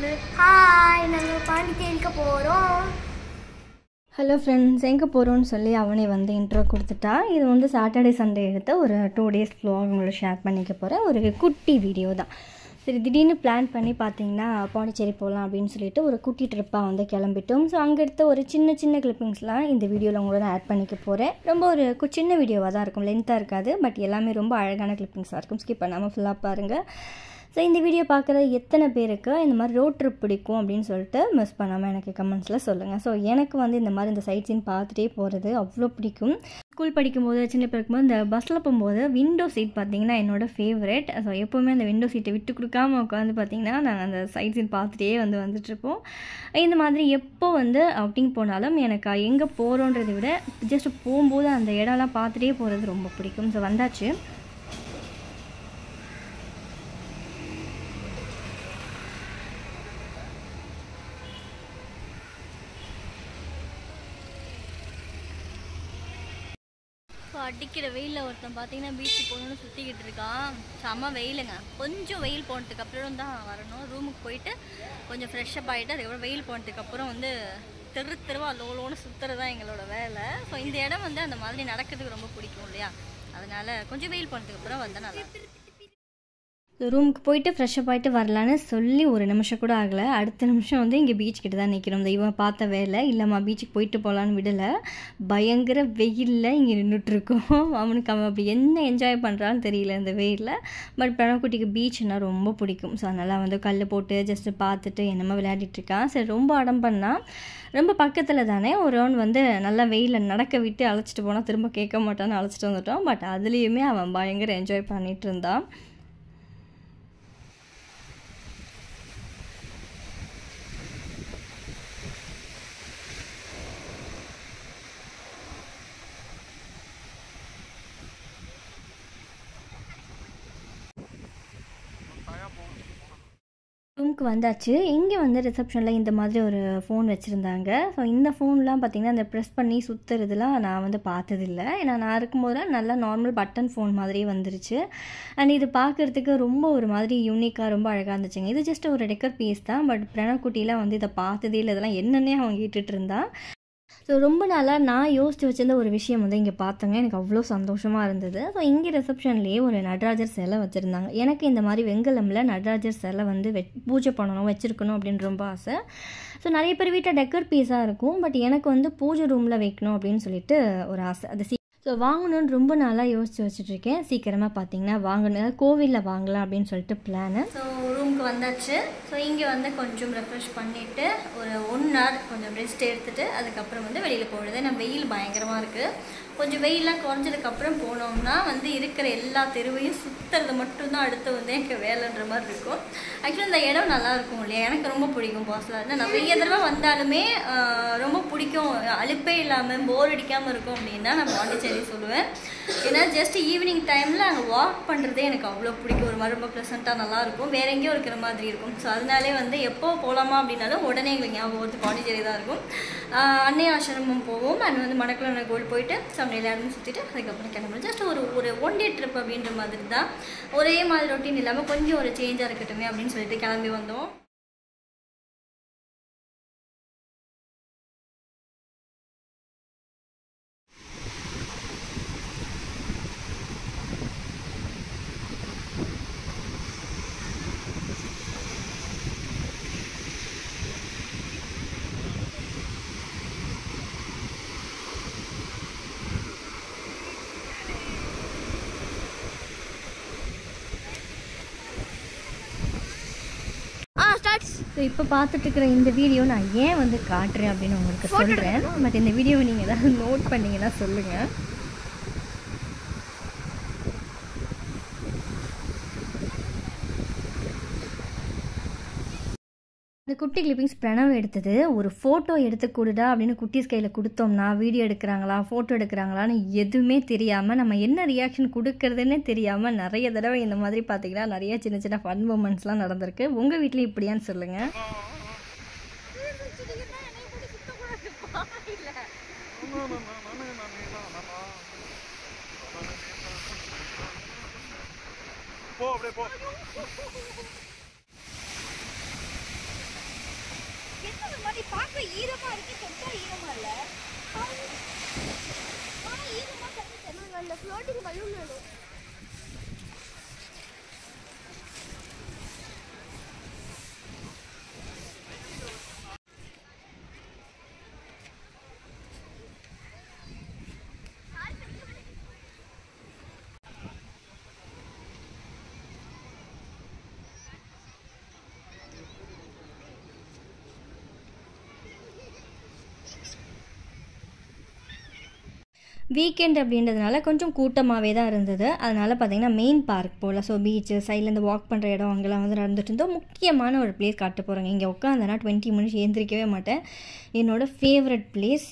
சொல்லு. ஹாய், நாங்கள் பாண்டிச்சேரிக்கு போகிறோம். ஹலோ ஃப்ரெண்ட்ஸ், எங்கே போகிறோன்னு சொல்லி அவனே வந்து இன்ட்ரோ கொடுத்துட்டா. இது வந்து சாட்டர்டே சண்டே எடுத்த ஒரு 2 days vlog உங்களை ஷேர் பண்ணிக்க போகிறேன். ஒரு குட்டி வீடியோ தான். சரி, திடீர்னு பிளான் பண்ணி பார்த்தீங்கன்னா பாண்டிச்சேரி போகலாம் அப்படின்னு சொல்லிட்டு ஒரு குட்டி ட்ரிப்பாக வந்து கிளம்பிட்டோம். ஸோ அங்கே எடுத்த ஒரு சின்ன சின்ன கிளிப்பிங்ஸ்லாம் இந்த வீடியோவில் உங்களோட ஆட் பண்ணிக்க போகிறேன். ரொம்ப ஒரு சின்ன வீடியோவாக தான் இருக்கும், லென்த்தாக இருக்காது. பட் எல்லாமே ரொம்ப அழகான கிளிப்பிங்ஸாக இருக்கும். ஸ்கிப் பண்ணாமல் ஃபுல்லாக பாருங்கள். ஸோ இந்த வீடியோ பார்க்குற எத்தனை பேருக்கு இந்த மாதிரி ரோட் ட்ரிப் பிடிக்கும் அப்படின்னு சொல்லிட்டு மிஸ் பண்ணாமல் எனக்கு கமெண்ட்ஸில் சொல்லுங்கள். ஸோ எனக்கு வந்து இந்த மாதிரி இந்த சைட் சீன் பார்த்துட்டே போகிறது அவ்வளோ பிடிக்கும். ஸ்கூல் படிக்கும்போது சின்ன பிறக்கும்போது இந்த பஸ்ஸில் போகும்போது விண்டோ சீட் பார்த்திங்கன்னா என்னோடய ஃபேவரட். ஸோ எப்போவுமே அந்த விண்டோ சீட்டை விட்டு கொடுக்காமல் உட்காந்து பார்த்திங்கன்னா நாங்கள் அந்த சைட் சீன் பார்த்துட்டே வந்துட்டுருப்போம். இந்த மாதிரி எப்போ வந்து அவுட்டிங் போனாலும் எனக்கு எங்கே போகிறோன்றதை விட ஜஸ்ட் போகும்போது அந்த இடம்லாம் பார்த்துட்டே போகிறது ரொம்ப பிடிக்கும். ஸோ வந்தாச்சு. இப்போ அடிக்கிற வெயிலில் ஒருத்தன் பார்த்தீங்கன்னா பீச்சுக்கு போகணுன்னு சுற்றிக்கிட்டு இருக்கான். செம்ம வெயிலுங்க. கொஞ்சம் வெயில் போனதுக்கு அப்புறம் தான் வரணும். ரூமுக்கு போயிட்டு கொஞ்சம் ஃப்ரெஷ்ஷப் ஆகிட்டு அதுக்கப்புறம் வெயில் போனதுக்கப்புறம் வந்து தெருவா லோலோன்னு சுற்றுறது தான் எங்களோட வேலை. ஸோ இந்த இடம் வந்து அந்த மாதிரி நடக்கிறதுக்கு ரொம்ப பிடிக்கும் இல்லையா, அதனால் கொஞ்சம் வெயில் போனதுக்கப்புறம் வந்தால் நல்லா. ரூமுக்கு போயிட்டு ஃப்ரெஷ்ஷப் ஆகிட்டு வரலான்னு சொல்லி ஒரு நிமிஷம் கூட ஆகலை. அடுத்த நிமிஷம் வந்து இங்கே பீச் கிட்ட தான் நிற்கிறோம். இந்த இவன் பார்த்த வேலை இல்லைம்மா பீச்சுக்கு போயிட்டு போகலான்னு விடலை. பயங்கர வெயிலில் இங்கே நின்றுட்டுருக்கோம். அவனுக்கு அவன் அப்படி என்ன என்ஜாய் பண்ணுறான்னு தெரியல இந்த வெயிலில். பட் பிரணவக்குட்டிக்கு பீச்சுன்னா ரொம்ப பிடிக்கும். ஸோ அதனால் வந்து கல் போட்டு ஜஸ்ட்டு பார்த்துட்டு என்னமோ விளையாடிட்டுருக்கான். சரி, ரொம்ப அடம் பண்ணால் ரொம்ப பக்கத்தில் தானே ஒரு ரவுண்ட் வந்து நல்லா வெயிலில் நடக்க விட்டு அழைச்சிட்டு போனால் திரும்ப கேட்க மாட்டான்னு அழைச்சிட்டு வந்துட்டோம். பட் அதுலேயுமே அவன் பயங்கர என்ஜாய் பண்ணிகிட்டு இருந்தான். ரூமுக்கு வந்தாச்சு. இங்கே வந்து ரிசப்ஷனில் இந்த மாதிரி ஒரு ஃபோன் வச்சுருந்தாங்க. ஸோ இந்த ஃபோன்லாம் பார்த்திங்கன்னா இந்த ப்ரெஸ் பண்ணி சுற்றுறதுலாம் நான் வந்து பார்த்ததில்லை. ஏன்னா நான் இருக்கும்போது நல்லா நார்மல் பட்டன் ஃபோன் மாதிரியே வந்துருச்சு. அண்ட் இது பார்க்குறதுக்கு ரொம்ப ஒரு மாதிரி யூனிக்காக ரொம்ப அழகாக இருந்துச்சுங்க. இது ஜஸ்ட் ஒரு டெக்கர் பீஸ் தான். பட் பிரணவக்குட்டிலாம் வந்து இதை பார்த்ததே இல்லை. இதெல்லாம் என்னென்னே அவன் கேட்டுட்டு இருந்தான். ஸோ ரொம்ப நாளாக நான் யோசித்து வச்சிருந்த ஒரு விஷயம் வந்து இங்கே பார்த்தோங்க. எனக்கு அவ்வளோ சந்தோஷமாக இருந்தது. ஸோ இங்கே ரிசப்ஷன்லேயே ஒரு நடராஜர் சிலை வச்சுருந்தாங்க. எனக்கு இந்த மாதிரி வெங்கலமில் நடராஜர் சிலை வந்து பூஜை பண்ணணும், வச்சுருக்கணும் அப்படின்னு ரொம்ப ஆசை. ஸோ நிறைய பேர் வீட்டில் டெக்கர் பீஸாக இருக்கும். பட் எனக்கு வந்து பூஜை ரூமில் வைக்கணும் அப்படின்னு சொல்லிட்டு ஒரு ஆசை. அது ஸோ வாங்கணுன்னு ரொம்ப நாளாக யோசித்து வச்சுட்ருக்கேன். சீக்கிரமாக பார்த்தீங்கன்னா வாங்கணும், கோவிலில் வாங்கலாம் அப்படின்னு சொல்லிட்டு பிளானு. ஸோ ரூமுக்கு வந்தாச்சு. ஸோ இங்கே வந்து கொஞ்சம் ரெஃப்ரெஷ் பண்ணிவிட்டு ஒரு 1 hour கொஞ்சம் ரெஸ்ட் எடுத்துகிட்டு அதுக்கப்புறம் வந்து வெளியில் போடுது. நம்ம வெயில் பயங்கரமாக இருக்குது. கொஞ்சம் வெயிலாம் குறைஞ்சதுக்கப்புறம் போனோம்னா வந்து இருக்கிற எல்லா தெருவையும் சுற்றுறது மட்டும்தான் அடுத்து வந்து எனக்கு வேலைன்ற மாதிரி இருக்கும். ஆக்சுவலி இந்த இடம் நல்லாயிருக்கும் இல்லையா, எனக்கு ரொம்ப பிடிக்கும். பாஸ்லாம் நிறைய தடவை வந்தாலுமே ரொம்ப பிடிக்கும். அலுப்பே இல்லாமல் போர் அடிக்காமல் இருக்கும் அப்படின்னா நான் பாண்டிச்சேரி சொல்லுவேன். ஏன்னா ஜஸ்ட் ஈவினிங் டைமில் அங்கே வாக் பண்ணுறதே எனக்கு அவ்வளோ பிடிக்கும். ஒரு மாதிரி ரொம்ப ப்ளசண்ட்டாக நல்லாயிருக்கும், வேறு எங்கேயும் இருக்கிற மாதிரி இருக்கும். ஸோ அதனாலே வந்து எப்போ போகலாமா அப்படின்னாலும் உடனே எங்களுக்கு ஞாபகம் வருது பாண்டிச்சேரி தான் இருக்கும். அன்னை ஆசிரமம் போவோம். அண்ட் வந்து மணக்குள கோல்டு போயிட்டு எல்லா இடமும் சுற்றிட்டு அதுக்கப்புறம் கிளம்புறோம். ஜஸ்ட் ஒரு 1 day ட்ரிப் அப்படின்ற மாதிரி தான். ஒரே மாதிரி ரொட்டீன் இல்லாமல் கொஞ்சம் ஒரு சேஞ்சாக இருக்கட்டுமே அப்படின்னு சொல்லிட்டு கிளம்பி வந்தோம். ஸோ இப்போ பார்த்துட்டுருக்கிற இந்த வீடியோ நான் ஏன் வந்து காட்டுறேன் அப்படின்னு உங்களுக்கு சொல்கிறேன். பட் இந்த வீடியோவை நீங்கள் ஏதாவது நோட் பண்ணிங்கன்னா சொல்லுங்கள். இந்த குட்டி கிளிப்பிங்ஸ் பிரணவ் எடுத்தது. ஒரு ஃபோட்டோ எடுத்து கொடுடா அப்படின்னு குட்டீஸ் கையில் கொடுத்தோம்னா வீடியோ எடுக்கிறாங்களா ஃபோட்டோ எடுக்கிறாங்களான்னு எதுவுமே தெரியாமல் நம்ம என்ன ரியாக்ஷன் கொடுக்கறதுன்னே தெரியாமல் நிறைய தடவை இந்த மாதிரி பார்த்தீங்கன்னா நிறைய சின்ன சின்ன ஃபன் மூமெண்ட்ஸ்லாம் நடந்திருக்கு. உங்கள் வீட்டில் இப்படியான்னு சொல்லுங்கள். பாதி பார்க்க ஈரமா இருக்கு, தொட்டா ஈரமா இல்ல. ஈரமா கட்டிட்டு அந்த ஃப்ளோட்டிங் பலூன் வேணும். வீக்கெண்ட் அப்படின்றதுனால கொஞ்சம் கூட்டமாகவே தான் இருந்தது. அதனால் பார்த்திங்கன்னா மெயின் பார்க் போல், ஸோ பீச்சு சைட்லேருந்து வாக் பண்ணுற இடம் அங்கெல்லாம் வந்து நடந்துட்டு இருந்தோம். முக்கியமான ஒரு பிளேஸ் காட்ட போகிறாங்க. இங்கே உட்காந்தேன்னா 20 மினிட்ஸ் ஏந்திரிக்கவே மாட்டேன். என்னோடய ஃபேவரட் பிளேஸ்.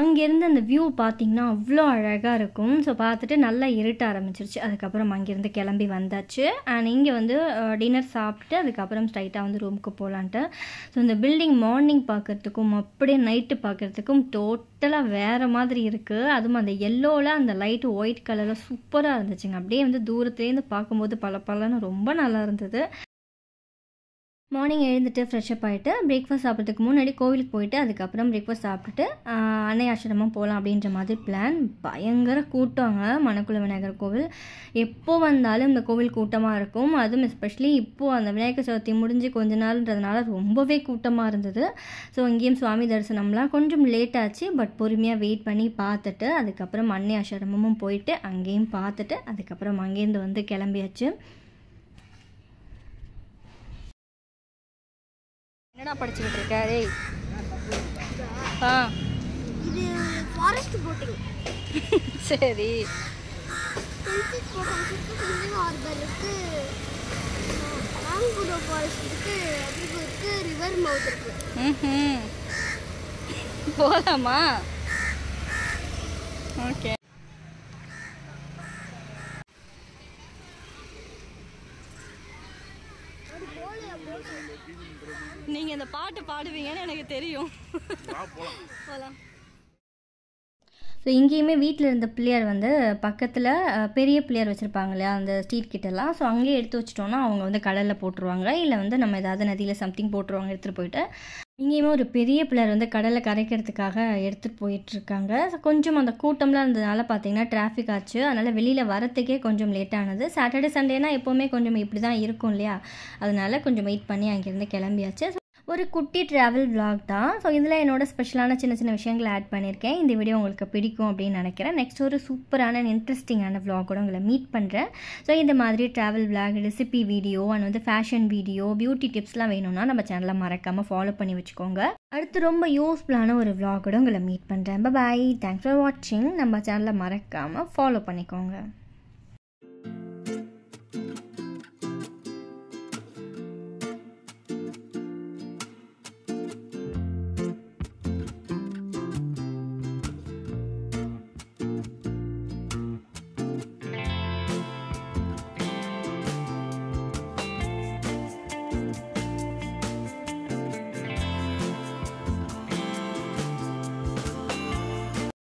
அங்கேருந்து அந்த வியூ பார்த்திங்கன்னா அவ்வளோ அழகாக இருக்கும். ஸோ பார்த்துட்டு நல்லா இருட்ட ஆரம்பிச்சிருச்சு. அதுக்கப்புறம் அங்கேருந்து கிளம்பி வந்தாச்சு. அண்ட் இங்கே வந்து டின்னர் சாப்பிட்டு அதுக்கப்புறம் ஸ்ட்ரைட்டாக வந்து ரூமுக்கு போகலான்ட்டு. ஸோ இந்த பில்டிங் மார்னிங் பார்க்குறதுக்கும் அப்படியே நைட்டு பார்க்குறதுக்கும் டோட்டலாக வேறு மாதிரி இருக்குது. அதுவும் அந்த எல்லோவில் அந்த லைட்டு ஒயிட் கலரில் சூப்பராக இருந்துச்சுங்க. அப்படியே வந்து தூரத்துலேருந்து பார்க்கும்போது பலன்னு ரொம்ப நல்லா இருந்தது. மார்னிங் எழுந்துட்டு ஃப்ரெஷ்அப் ஆகிட்டு பிரேக்ஃபாஸ்ட் சாப்பிட்றதுக்கு முன்னாடி கோவிலுக்கு போயிட்டு அதுக்கப்புறம் பிரேக்ஃபாஸ்ட் சாப்பிட்டுட்டு அன்னை ஆசிரமம் போகலாம் அப்படின்ற மாதிரி பிளான். பயங்கர கூட்டங்க மணக்குள விநாயகர் கோவில். எப்போ வந்தாலும் இந்த கோவில் கூட்டமாக இருக்கும். அதுவும் எஸ்பெஷலி இப்போது அந்த விநாயகர் சதுர்த்தி முடிஞ்சு கொஞ்ச நாள்ன்றதுனால ரொம்பவே கூட்டமாக இருந்தது. ஸோ இங்கேயும் சுவாமி தரிசனம்லாம் கொஞ்சம் லேட் ஆச்சு. பட் பொறுமையாக வெயிட் பண்ணி பார்த்துட்டு அதுக்கப்புறம் அன்னை ஆசிரமமும் போயிட்டு அங்கேயும் பார்த்துட்டு அதுக்கப்புறம் அங்கேருந்து வந்து கிளம்பியாச்சு. என்னடா படிச்சுக்கிட்டு இருக்க? டேய் இது ஃபாரஸ்ட் போட்டிங். சரி. ஹார்பர் இருக்கு, ராங்குடோ ஃபாரஸ்ட் இருக்கு, அதுக்கு இருக்கு, ரிவர் மவுத் இருக்கு. போகலாமா? ஓகே. நீங்கள் இந்த பாட்டு பாடுவீங்கன்னு எனக்கு தெரியும். போகலாம். ஸோ இங்கேயுமே வீட்டில் இருந்த பிள்ளையார் வந்து பக்கத்தில் பெரிய பிள்ளையார் வச்சுருப்பாங்க இல்லையா அந்த ஸ்ட்ரீட் கிட்டலாம். ஸோ அங்கேயே எடுத்து வச்சிட்டோன்னா அவங்க வந்து கடலில் போட்டுருவாங்க, இல்லை வந்து நம்ம ஏதாவது நதியில் சம்திங் போட்டுருவாங்க எடுத்துகிட்டு போயிட்டு. இங்கேயுமே ஒரு பெரிய பிள்ளையார் வந்து கடலில் கரைக்கிறதுக்காக எடுத்துகிட்டு போயிட்டுருக்காங்க. ஸோ கொஞ்சம் அந்த கூட்டம்லாம் இருந்ததுனால பார்த்தீங்கன்னா டிராஃபிக் ஆச்சு. அதனால் வெளியில் வரத்துக்கே கொஞ்சம் லேட்டானது. சாட்டர்டே சண்டேனா எப்போவுமே கொஞ்சம் இப்படி தான் இருக்கும் இல்லையா, அதனால் கொஞ்சம் வெயிட் பண்ணி அங்கேருந்து கிளம்பியாச்சு. ஒரு குட்டி ட்ராவல் விலாக் தான். ஸோ இதில் என்னோட ஸ்பெஷலான சின்ன சின்ன விஷயங்களை ஆட் பண்ணியிருக்கேன். இந்த வீடியோ உங்களுக்கு பிடிக்கும் அப்படின்னு நினைக்கிறேன். நெக்ஸ்ட் ஒரு சூப்பரான இன்ட்ரெஸ்டிங்கான விலாகோட உங்களை மீட் பண்ணுறேன். ஸோ இந்த மாதிரி travel vlog, recipe video and வந்து ஃபேஷன் வீடியோ, பியூட்டி டிப்ஸ்லாம் வேணும்னா நம்ம சேனலை மறக்காமல் ஃபாலோ பண்ணி வச்சுக்கோங்க. அடுத்து ரொம்ப யூஸ்ஃபுல்லான ஒரு விலாகோட உங்களை மீட் பண்ணுறேன். பாய். தேங்க்ஸ் ஃபார் வாட்சிங். நம்ம சேனலை மறக்காமல் ஃபாலோ பண்ணிக்கோங்க.